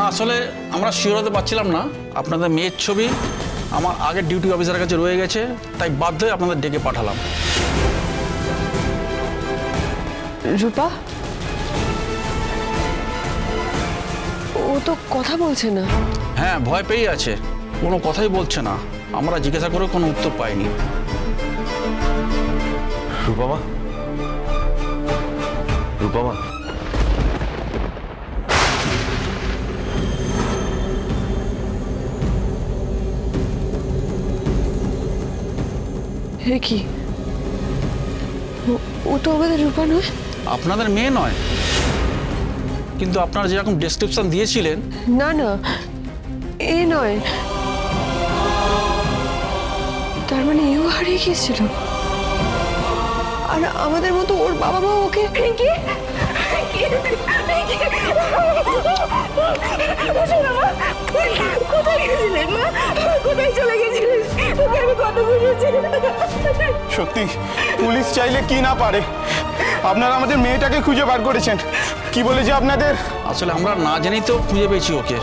আসলে আমরা শিওর হতে পারছিলাম না। আপনাদের মেয়ের ছবি আমার আগের ডিউটি অফিসারের কাছে রয়ে গেছে, তাই বাধ্য হয়ে আপনাদের ডেকে পাঠালাম। রূপা, ও তো কথা বলছে না। হ্যাঁ, ভয় পেয়ে আছে, কোনো কথাই বলছে না। আমরা জিজ্ঞাসা করে কোনো উত্তর পাইনি। রূপমা, রূপমা, হে কি, ও তো আমাদের রূপা নয়। আপনাদের মেয়ে নয়, কিন্তু আপনারা যেরকম ডেসক্রিপশন দিয়েছিলেন। না না, এ নয়। তার মানে এও হারিয়ে গিয়েছিল, আর আমাদের মতো ওর বাবা মা ওকে। কোথায় গেছিলেন মা? কোথায় চলে গেছিলেন? তোকে আমি কত বুঝেছি। সত্যি পুলিশ চাইলে কি না পারে। আপনারা আমাদের মেয়েটাকে খুঁজে বার করেছেন, কি বলে যে আপনাদের। আসলে আমরা না জেনেই তো খুঁজে পেয়েছি ওকে।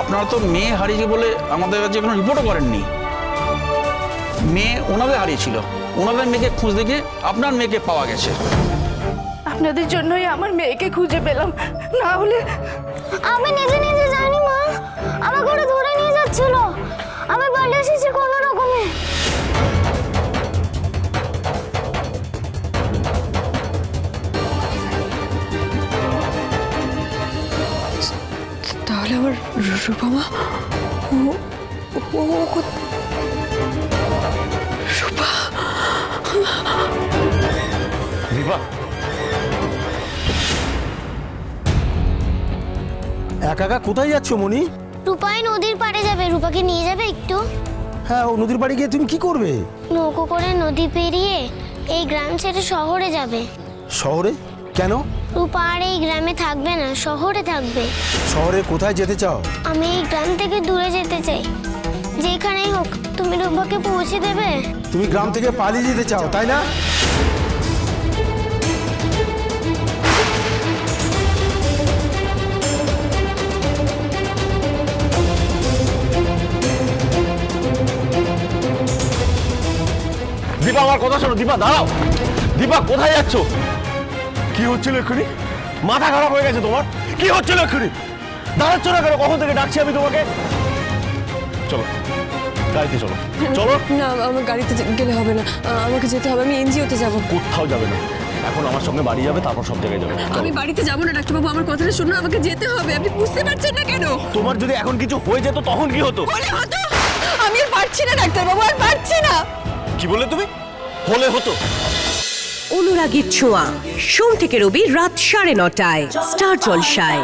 আপনারা তো মেয়ে হারিয়েছে বলে আমাদের কাছে কোনো রিপোর্টও করেননি। মেয়ে ওনাদের হারিয়েছিল, ওনাদের মেয়েকে খুঁজ দেখে আপনার মেয়েকে পাওয়া গেছে। আপনাদের জন্যই আমার মেয়েকে খুঁজে পেলাম, না হলে। আমি নিজে নিজে জানি মা, আমাকে ওরা ধরে নিয়ে যাচ্ছিল, আমি পালিয়ে এসেছি কোনো রকমে। তাহলে আমার রূপা মা, ও ও রূপা। রিপা, একা একা কোথায় যাচ্ছ মনি? রূপাই নদীর পাড়ে যাবে, রূপাকে নিয়ে যাবে একটু। হ্যাঁ, ও নদীর বাড়ি গিয়ে তুমি কি করবে? নৌকো করে নদী পেরিয়ে এই গ্রাম ছেড়ে শহরে যাবে। শহরে? কেন? রূপা আর এই গ্রামে থাকবে না, শহরে থাকবে। শহরে কোথায় যেতে চাও? আমি এই গ্রাম থেকে দূরে যেতে চাই, যেখানেই হোক। তুমি রূপাকে পৌঁছে দেবে? তুমি গ্রাম থেকে পালিয়ে যেতে চাও, তাই না? দীপা, আমার কথা শোনো। দীপা, দাঁড়াও। দীপা, কোথায় যাচ্ছ? কি হচ্ছিল এক্ষুনি? মাথা খারাপ হয়ে গেছে তোমার? কি হচ্ছিল এক্ষুনি? দাঁড়াচ্ছ না কেন? কখন থেকে ডাকছি আমি তোমাকে। চলো, গাড়িতে চলো। চলো। না, আমার গাড়িতে গেলে হবে না, আমাকে যেতে হবে। আমি এনজিওতে যাব। কোথাও যাবে না, এখন আমার সঙ্গে বাড়ি যাবে, তারপর সব জায়গায় যাবে। আমি বাড়িতে যাবো না ডাক্তারবাবু, আমার কথাটা শুনুন, আমাকে যেতে হবে। আপনি বুঝতে পারছেন না কেন? তোমার যদি এখন কিছু হয়ে যেত তখন কি হতো? বলে হতো। আমি আর পারছি না ডাক্তারবাবু, আর পারছি না। কি বলে তুমি? হলে হতো। অনুরাগীর ছোঁয়া, সোম থেকে রবি রাত 9:30টায় স্টার জলসায়।